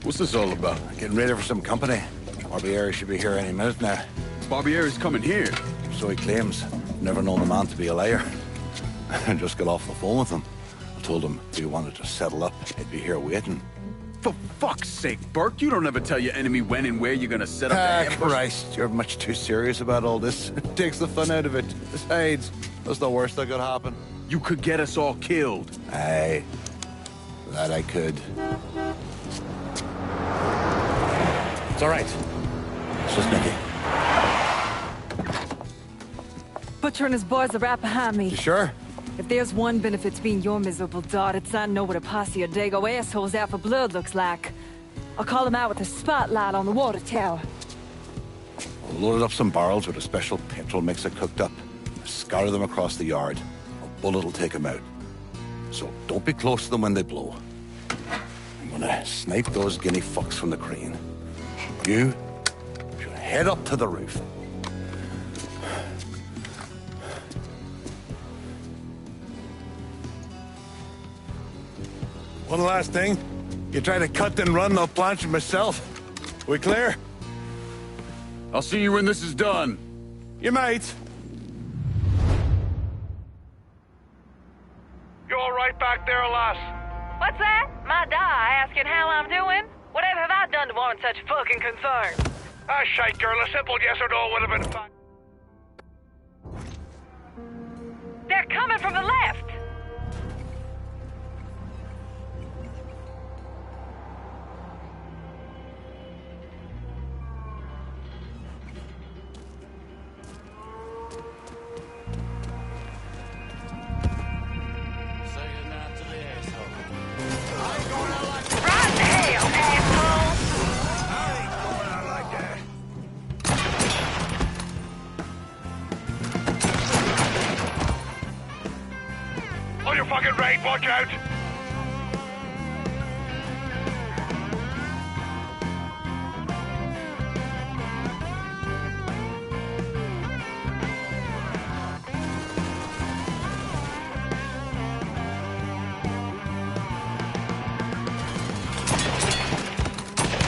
What's this all about? Getting ready for some company. Barbieri should be here any minute now. Barbieri's coming here. So he claims. Never known the man to be a liar. I just got off the phone with him. I told him if he wanted to settle up, he'd be here waiting. For fuck's sake, Burke, you don't ever tell your enemy when and where you're gonna set up the ambush. Christ, you're much too serious about all this. It takes the fun out of it. Besides, that's the worst that could happen. You could get us all killed. Aye, that I could. It's all right. It's just Nicky. Butcher and his boys are right behind me. You sure? If there's one benefit to being your miserable dot, it's I know what a posse of Dago assholes out for blood looks like. I'll call them out with a spotlight on the water tower. I'll load up some barrels with a special petrol mixer cooked up. Scatter them across the yard. A bullet will take them out. So don't be close to them when they blow. I'm gonna snipe those guinea fucks from the crane. You should head up to the roof. One last thing. You try to cut and run, I'll planch myself. We clear? I'll see you when this is done. You might. You all right back there, lass? What's that? My die asking how I'm doing? Whatever have I done to warrant such fucking concern? Ah, shite, girl. A simple yes or no would have been fine. They're coming from the left! On your fucking right, watch out!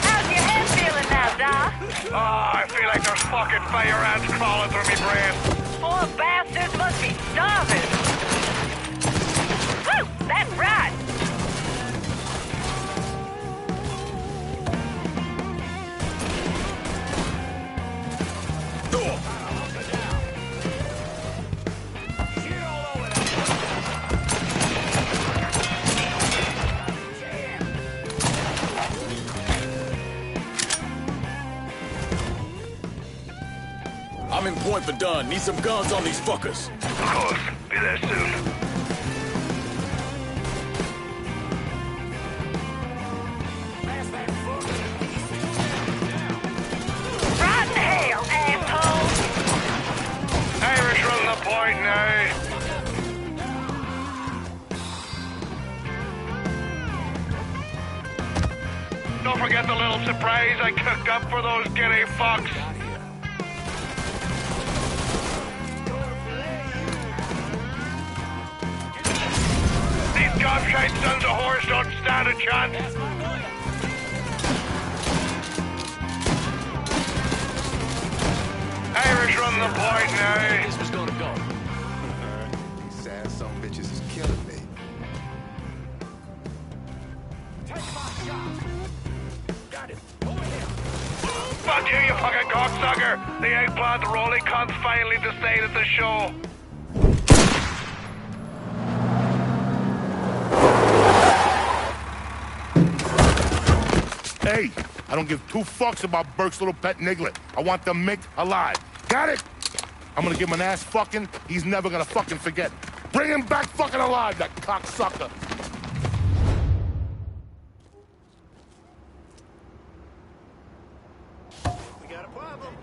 How's your head feeling now, Doc? Ah, I feel like there's fucking fire ants crawling through me brain. Poor bastards must be starving. Woo! That's right! I'm in point for done. Need some guns on these fuckers. Of course. Be there soon. Right in the hell, asshole! Irish run the point now. Don't forget the little surprise I cooked up for those guinea fucks. These gobshite sons of whores don't stand a chance. Irish run the point now. This was gonna go. These sad son of bitches is killing me. Fuck you fucking cocksucker! The eggplant rolling cunt finally decided the show. Hey, I don't give two fucks about Burke's little pet Niglet. I want them micked alive. Got it? I'm gonna give him an ass fucking he's never gonna fucking forget. Bring him back fucking alive, that cocksucker. We got a problem.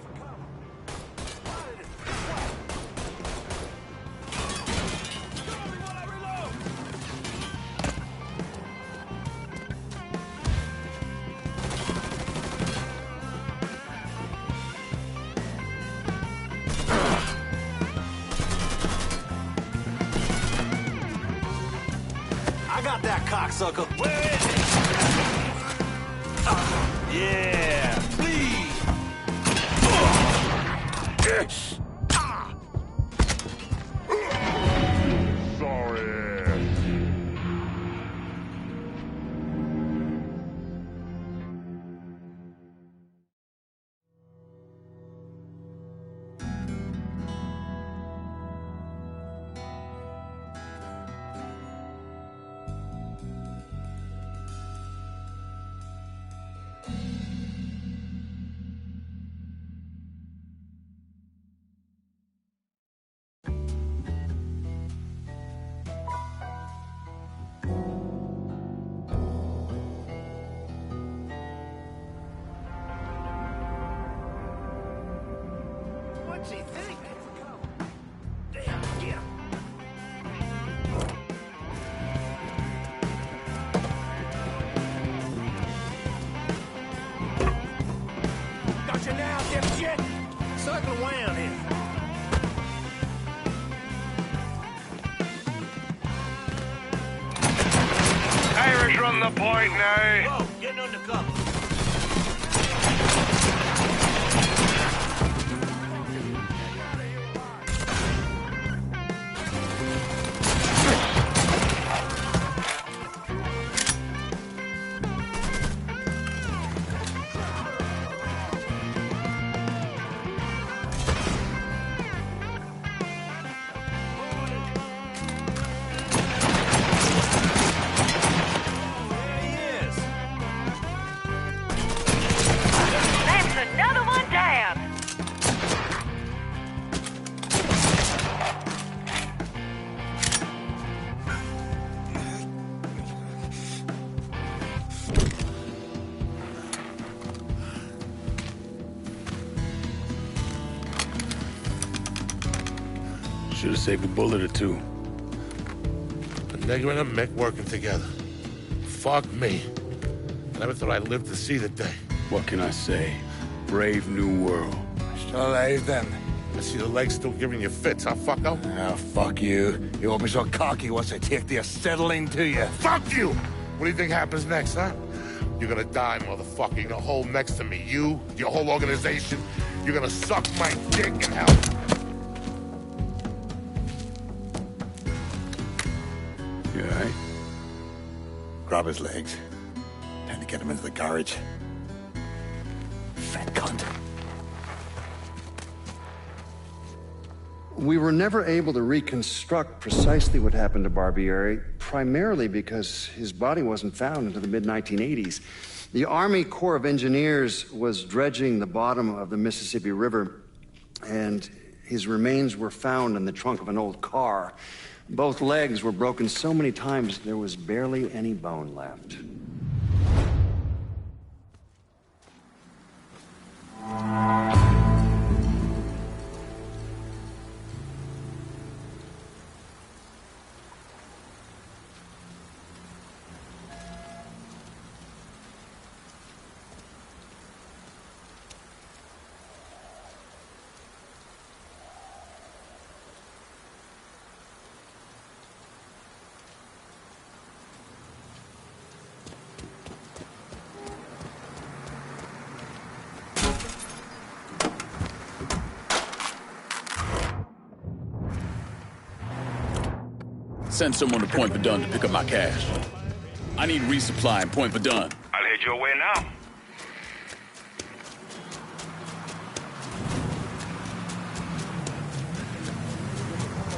I got that cocksucker. Where is he? Yeah, please. Sorry. What's he think? Damn, get him. Got you now, dipshit. Circle around here. Irish run the point now. Whoa, getting under cover. That's another one down. Should have saved a bullet or two. The nigger and a Mick working together. Fuck me. I never thought I'd live to see the day. What can I say? Brave new world. Still alive then? I see the legs still giving you fits, huh, fucko? Ah, fuck you. You won't be so cocky once I take the acetylene to you. Fuck you! What do you think happens next, huh? You're gonna die, motherfucker. You're gonna hold next to me. You, your whole organization, you're gonna suck my dick in hell. You alright? Grab his legs. Time to get him into the garage. Fat cunt. We were never able to reconstruct precisely what happened to Barbieri, primarily because his body wasn't found until the mid-1980s. The Army Corps of Engineers was dredging the bottom of the Mississippi River, and his remains were found in the trunk of an old car. Both legs were broken so many times there was barely any bone left. Send someone to Point Verdun to pick up my cash. I need resupply in Point Verdun. I'll head your way now.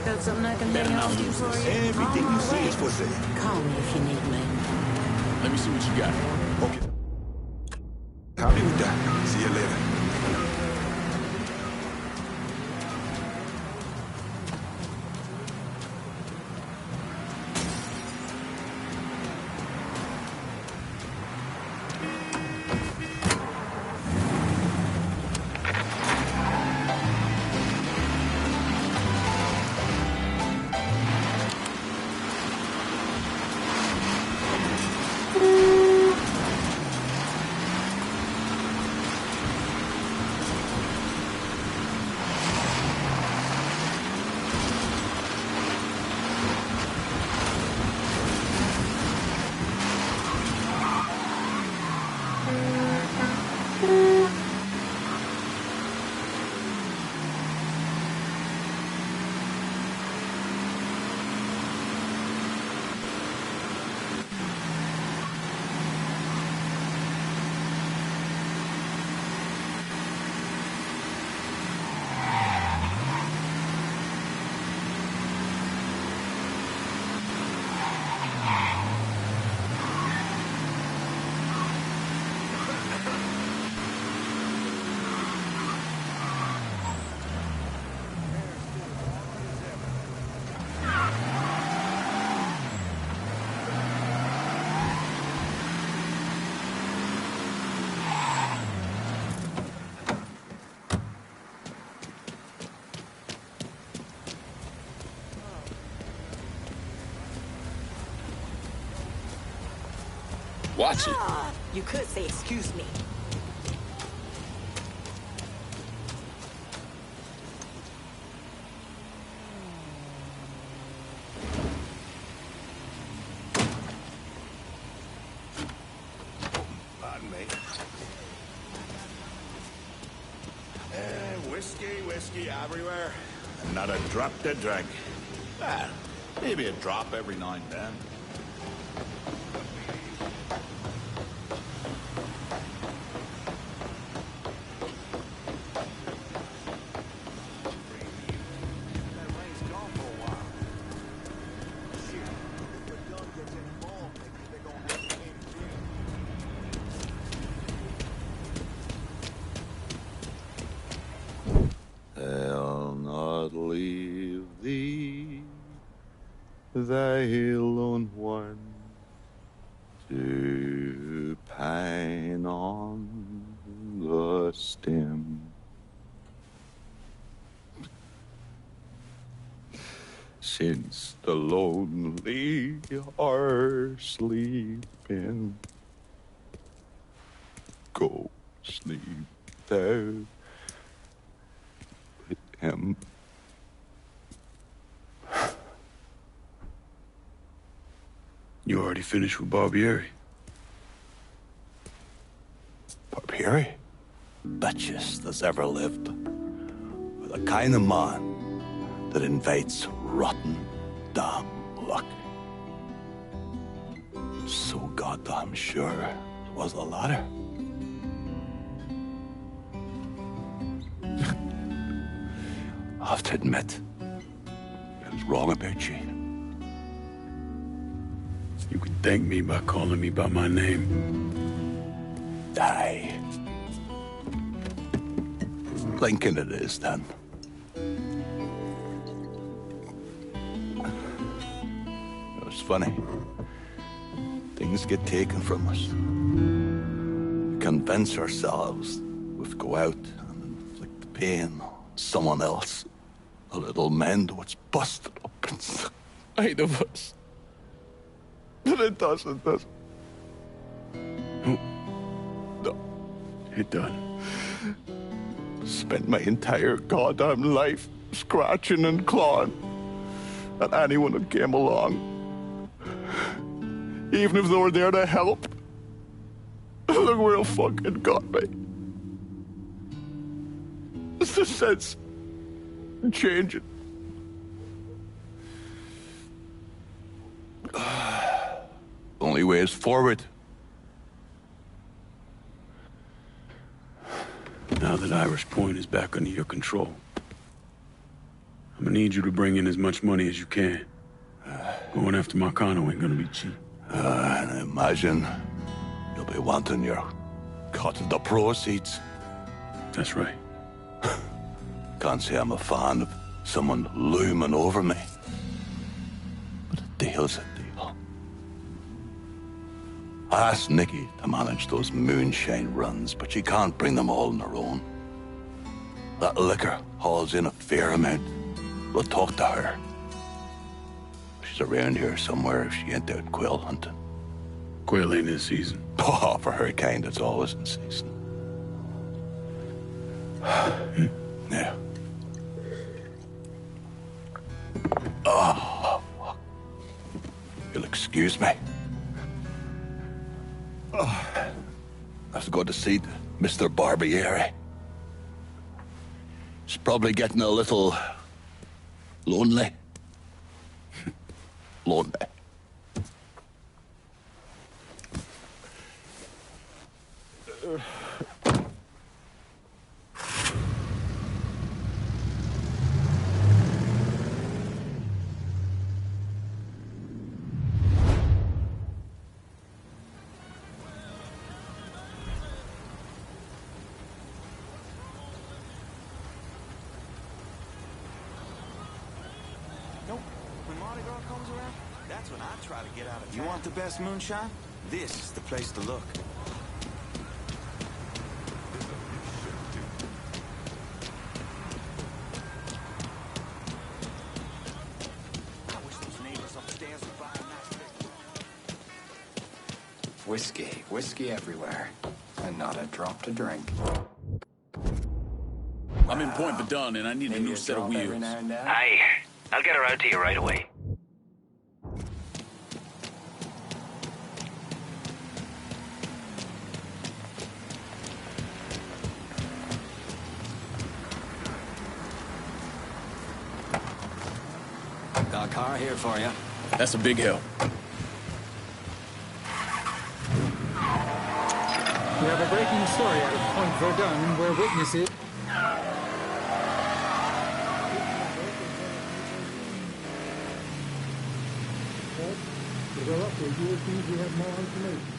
Got something I can hang out with you for you? Everything you see is for sale. Call me if you need me. Let me see what you got. Okay. Howdy with that. See you later. Watch it. You could say excuse me. Pardon me. Whiskey everywhere. And not a drop to drink. Ah, maybe a drop every now and then. I'll not leave thee, thy lone one, to pine on the stem. Since the lonely are sleeping, go sleep thou with him. You already finished with Barbieri? Barbieri? Bitchest that's ever lived. The kind of man that invites rotten damn luck. So goddamn sure it was the latter. I have to admit, I was wrong about you. You can thank me by calling me by my name. Aye. Lincoln it is, then. It was funny. Things get taken from us. We convince ourselves we've go out and inflict the pain on someone else. A little mend what's busted up inside of us. But it doesn't. No. It done. Spent my entire goddamn life scratching and clawing at anyone that came along. Even if they were there to help. Look where it fucking got me. It's the sense of changing. Only way is forward. Now that Irish Point is back under your control, I'm gonna need you to bring in as much money as you can. Going after Marcano ain't gonna be cheap. And I imagine you'll be wanting your cut of the proceeds. That's right. Can't say I'm a fan of someone looming over me. But a deal's a deal. I asked Nikki to manage those moonshine runs, but she can't bring them all on her own. That liquor hauls in a fair amount. We'll talk to her. She's around here somewhere if she ain't out quail hunting. Quail ain't in season. Oh, for her kind, it's always in season. Yeah. Oh, you'll excuse me. Oh, I have to go to see Mr. Barbieri. He's probably getting a little lonely. Lonely. You want the best moonshine? This is the place to look. I wish those neighbors upstairs would buy a nice Whiskey everywhere. And not a drop to drink. I'm in Point Verdun and I need a new set of wheels. Aye, I'll get her out to you right away. Got a car here for you. That's a big help. We have a breaking story out of Point Verdun where witnesses... Go up there, we have more information.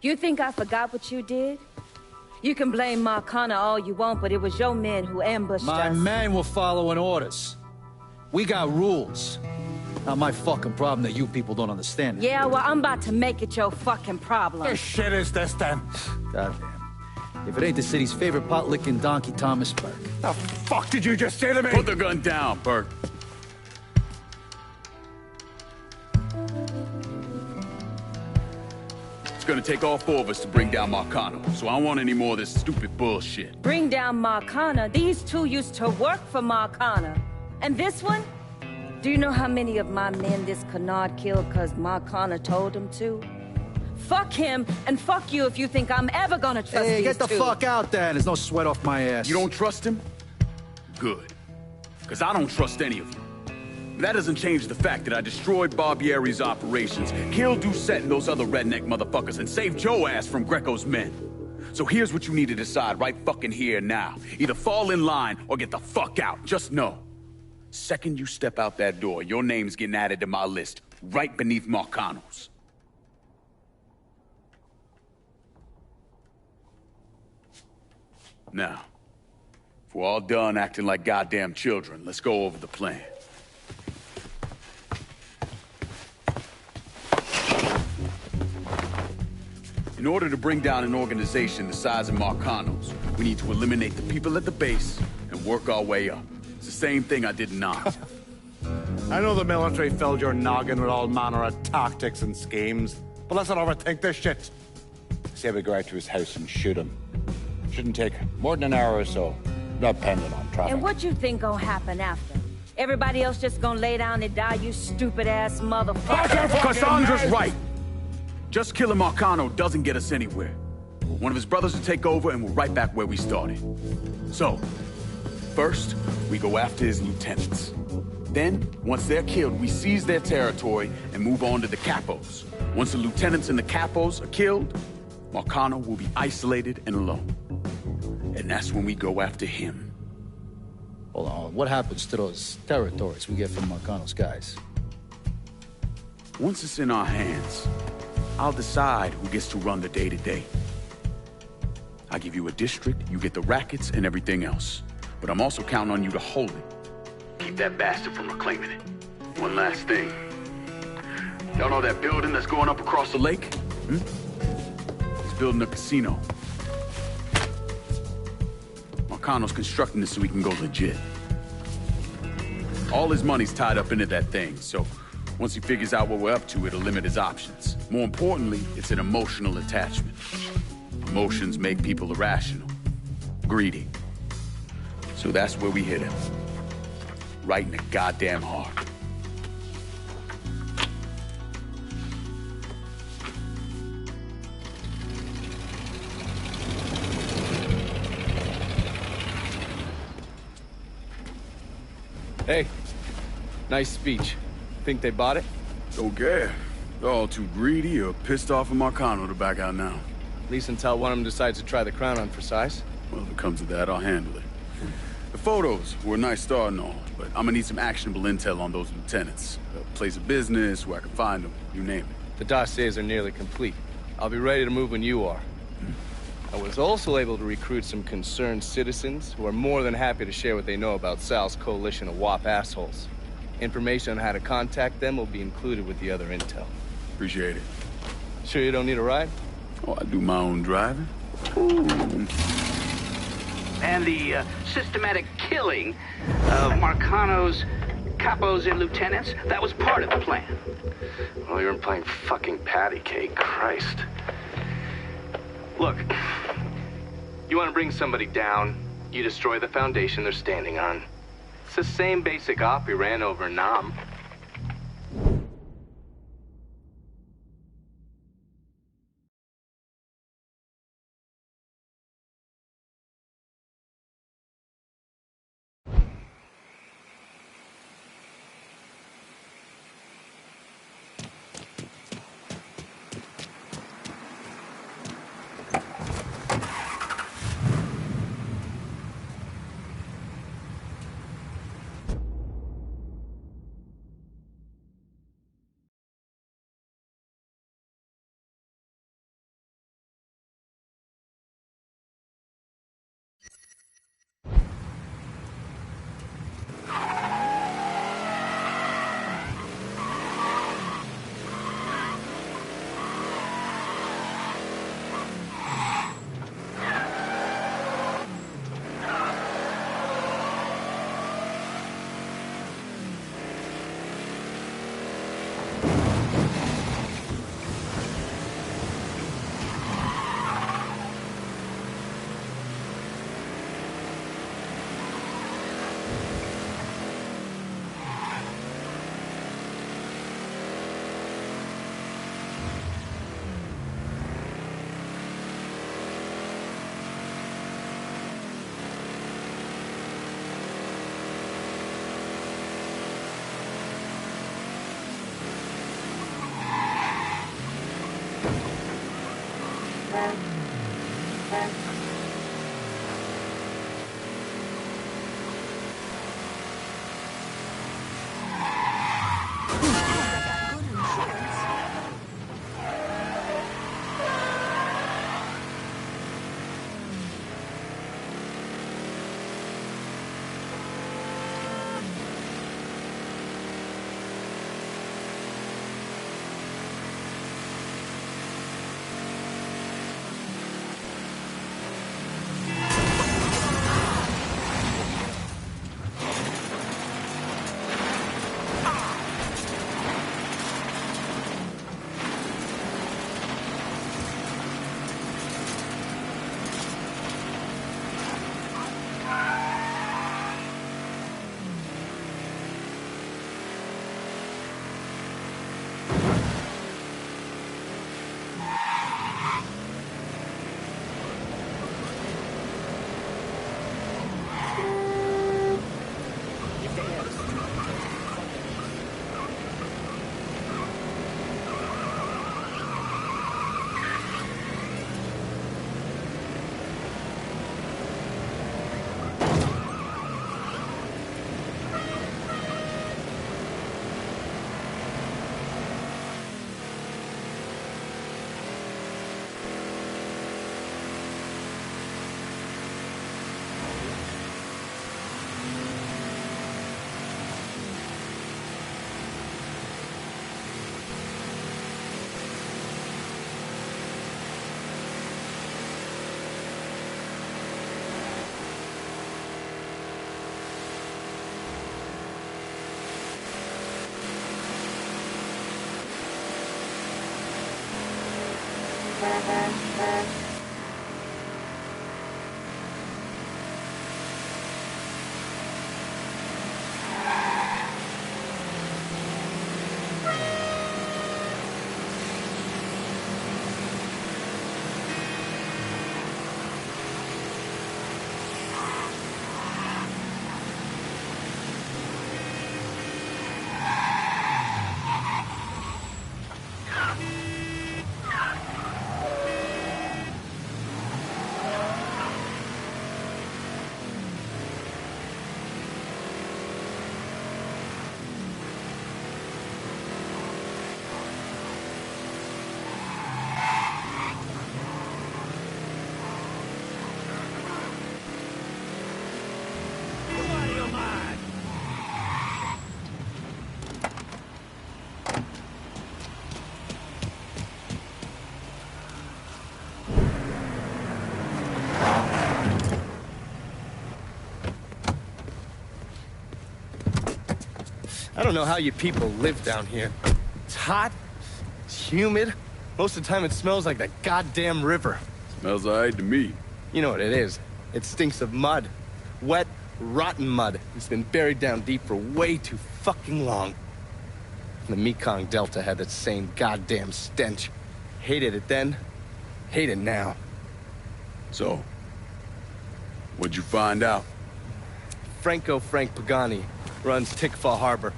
You think I forgot what you did? You can blame Marcana all you want, but it was your men who ambushed us. My men were following orders. We got rules. Not my fucking problem that you people don't understand it. Yeah, well, I'm about to make it your fucking problem. What shit is this, then? Goddamn. If it ain't the city's favorite pot-licking donkey, Thomas Burke. The fuck did you just say to me? Put the gun down, Burke. It's gonna take all four of us to bring down Marcano, so I don't want any more of this stupid bullshit. Bring down Marcana. These two used to work for Marcana. And this one? Do you know how many of my men this canard killed because Marcana told him to? Fuck him, and fuck you if you think I'm ever gonna trust Hey, these get the two. fuck out then. There's no sweat off my ass. You don't trust him? Good. Because I don't trust any of you. But that doesn't change the fact that I destroyed Barbieri's operations, killed Doucette and those other redneck motherfuckers, and saved Joe ass from Greco's men. So here's what you need to decide right fucking here now. Either fall in line or get the fuck out. Just know. Second you step out that door, your name's getting added to my list, right beneath Marcano's. Now, if we're all done acting like goddamn children, let's go over the plan. In order to bring down an organization the size of Marcano's, we need to eliminate the people at the base and work our way up. It's the same thing I did in Oz. I know the military filled your noggin with all manner of tactics and schemes, but let's not overthink this shit. Say we go out to his house and shoot him. Shouldn't take more than an hour or so, depending on traffic. And what you think gonna happen after? Everybody else just gonna lay down and die, you stupid-ass motherfucker? Cassandra's right. Just killing Marcano doesn't get us anywhere. One of his brothers will take over and we're right back where we started. So, first, we go after his lieutenants. Then, once they're killed, we seize their territory and move on to the capos. Once the lieutenants and the capos are killed, Marcano will be isolated and alone. And that's when we go after him. Hold on, what happens to those territories we get from Marcano's guys? Once it's in our hands, I'll decide who gets to run the day-to-day. I give you a district, you get the rackets and everything else. But I'm also counting on you to hold it. Keep that bastard from reclaiming it. One last thing. Y'all know that building that's going up across the lake? It's building a casino. Marcano's constructing this so we can go legit. All his money's tied up into that thing, so once he figures out what we're up to, it'll limit his options. More importantly, it's an emotional attachment. Emotions make people irrational, greedy. So that's where we hit him. Right in the goddamn heart. Hey, nice speech. Think they bought it? Don't care. They're all too greedy or pissed off at Marcano to back out now. At least until one of them decides to try the crown on for size. Well, if it comes to that, I'll handle it. The photos were a nice start and all, but I'm gonna need some actionable intel on those lieutenants. A place of business, where I can find them, you name it. The dossiers are nearly complete. I'll be ready to move when you are. I was also able to recruit some concerned citizens who are more than happy to share what they know about Sal's coalition of WAP assholes. Information on how to contact them will be included with the other intel. Appreciate it. Sure you don't need a ride? Oh, I do my own driving. And the systematic killing of Marcano's capos and lieutenants, that was part of the plan. Well, you weren't playing fucking patty cake, Christ. Look, you want to bring somebody down, you destroy the foundation they're standing on. It's the same basic op we ran over Nam. I don't know how you people live down here. It's hot, it's humid. Most of the time it smells like the goddamn river. Smells alright to me. You know what it is. It stinks of mud. Wet, rotten mud. It's been buried down deep for way too fucking long. The Mekong Delta had that same goddamn stench. Hated it then, hate it now. So, what'd you find out? Frank Pagani runs Tikfa Harbor.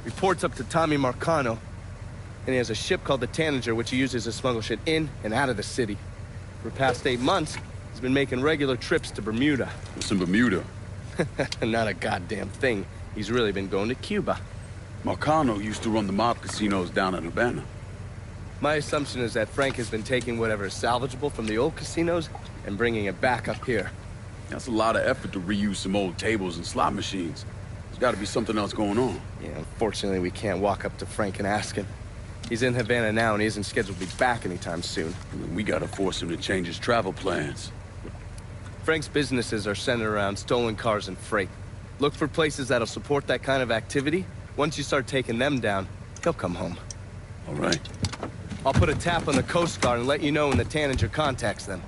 Reports up to Tommy Marcano, and he has a ship called the Tanager, which he uses to smuggle shit in and out of the city. For the past 8 months, he's been making regular trips to Bermuda. What's in Bermuda? Not a goddamn thing. He's really been going to Cuba. Marcano used to run the mob casinos down in Havana. My assumption is that Frank has been taking whatever is salvageable from the old casinos and bringing it back up here. That's a lot of effort to reuse some old tables and slot machines. There's got to be something else going on. Yeah, unfortunately, we can't walk up to Frank and ask him. He's in Havana now, and he isn't scheduled to be back anytime soon. We gotta force him to change his travel plans. Frank's businesses are centered around stolen cars and freight. Look for places that'll support that kind of activity. Once you start taking them down, he'll come home. All right. I'll put a tap on the Coast Guard and let you know when the Tanager contacts them.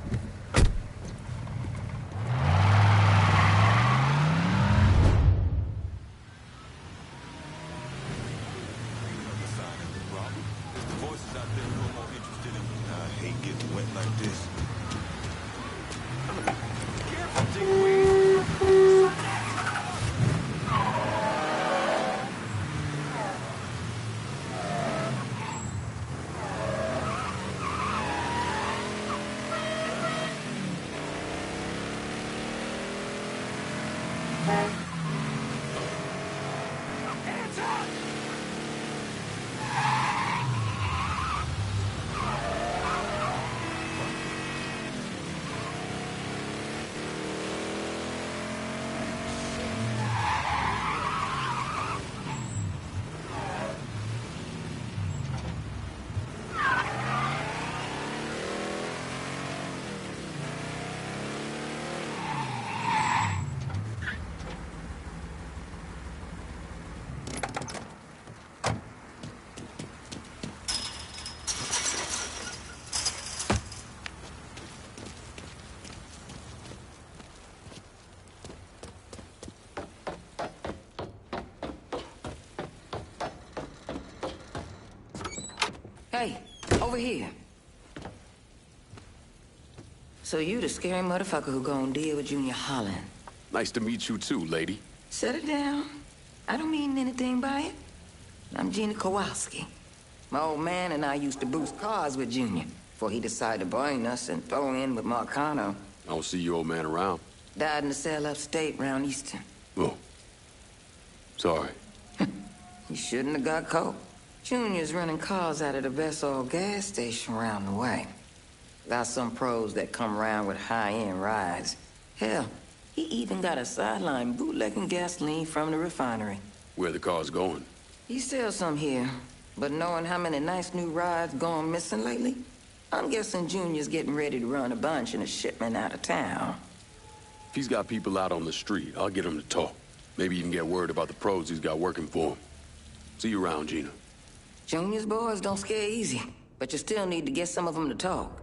Hey, over here. So you the scary motherfucker who gonna deal with Junior Holland. Nice to meet you too, lady. Set it down. I don't mean anything by it. I'm Gina Kowalski. My old man and I used to boost cars with Junior before he decided to burn us and throw in with Marcano. I don't see your old man around. Died in a cell upstate round Easton. Oh. Sorry. He shouldn't have got caught. Junior's running cars out of the best oil gas station around the way. Got some pros that come around with high-end rides. Hell, he even got a sideline bootlegging gasoline from the refinery. Where the car's going? He sells some here, but knowing how many nice new rides gone missing lately, I'm guessing Junior's getting ready to run a bunch in a shipment out of town. If he's got people out on the street, I'll get him to talk. Maybe even get word about the pros he's got working for him. See you around, Gina. Junior's boys don't scare easy, but you still need to get some of them to talk.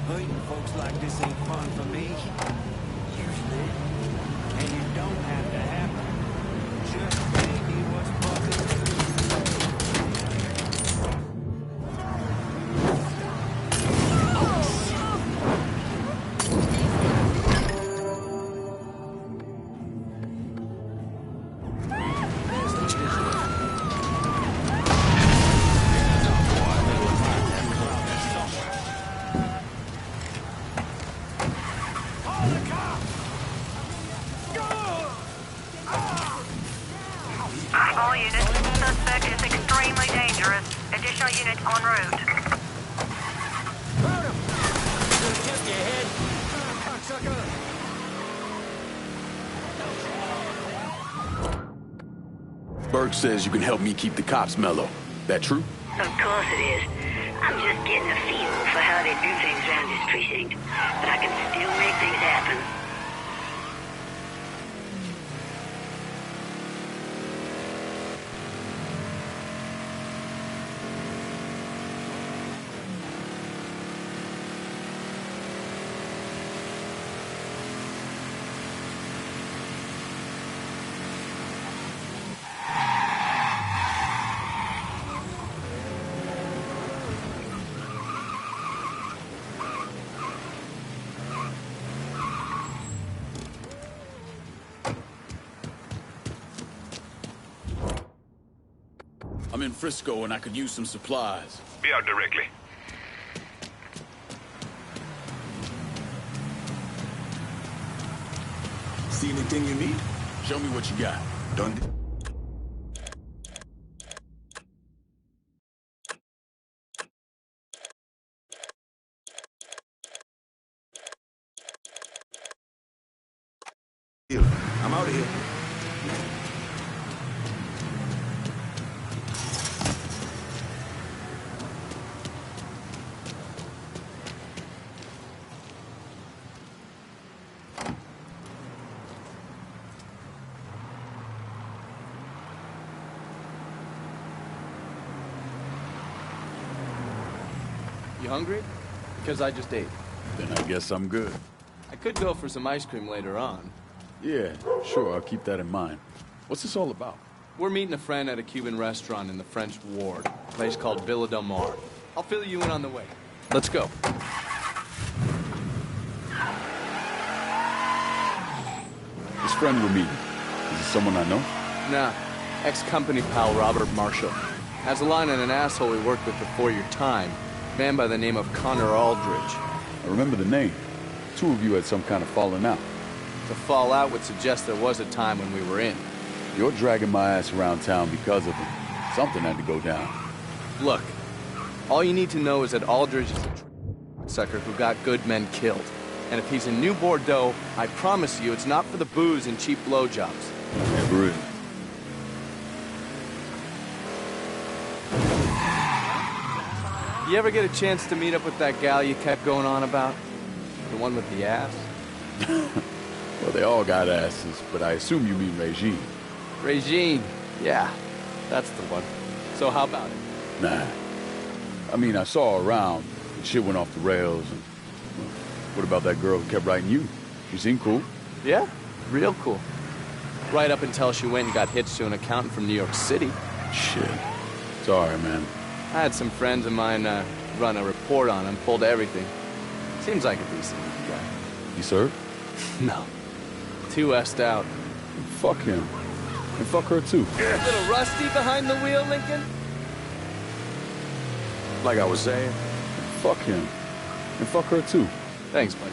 Hurting folks like this ain't fun for me. Usually. And you don't have to happen. Just maybe what's buzzing. All units, suspect is extremely dangerous. Additional units en route. Just your head. Cocksucker. Berg says you can help me keep the cops mellow. That true? Of course it is. I'm just getting a feel for how they do things around this precinct. But I can still make things happen. I'm in Frisco and I could use some supplies. Be out directly. See anything you need? Show me what you got. Done. I'm out of here. You hungry? Because I just ate. Then I guess I'm good. I could go for some ice cream later on. Yeah, sure, I'll keep that in mind. What's this all about? We're meeting a friend at a Cuban restaurant in the French Ward, a place called Villa Del Mar. I'll fill you in on the way. Let's go. This friend we're meeting, is it someone I know? Nah, ex-company pal Robert Marshall. Has a line on an asshole we worked with before your time. A man by the name of Connor Aldridge. I remember the name. Two of you had some kind of falling out. To fall out would suggest there was a time when we were in. You're dragging my ass around town because of him. Something had to go down. Look, all you need to know is that Aldridge is a sucker who got good men killed. And if he's in New Bordeaux, I promise you it's not for the booze and cheap blowjobs. Never is. You ever get a chance to meet up with that gal you kept going on about? The one with the ass? Well, they all got asses, but I assume you mean Regine. Regine, yeah, that's the one. So how about it? Nah. I mean, I saw her around, and shit went off the rails, and... Well, what about that girl who kept writing you? She seemed cool. Yeah, real cool. Right up until she went and got hitched to an accountant from New York City. Shit. Sorry, man. I had some friends of mine run a report on him, pulled everything. Seems like a decent guy. He served? No. Too West out. Fuck him. And fuck her, too. A little rusty behind the wheel, Lincoln? Like I was saying, fuck him. And fuck her, too. Thanks, buddy.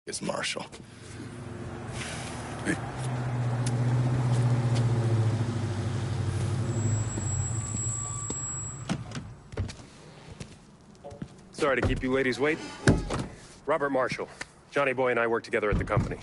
It's Marshall. Hey. Sorry to keep you ladies waiting. Robert Marshall. Johnny Boy and I work together at the company.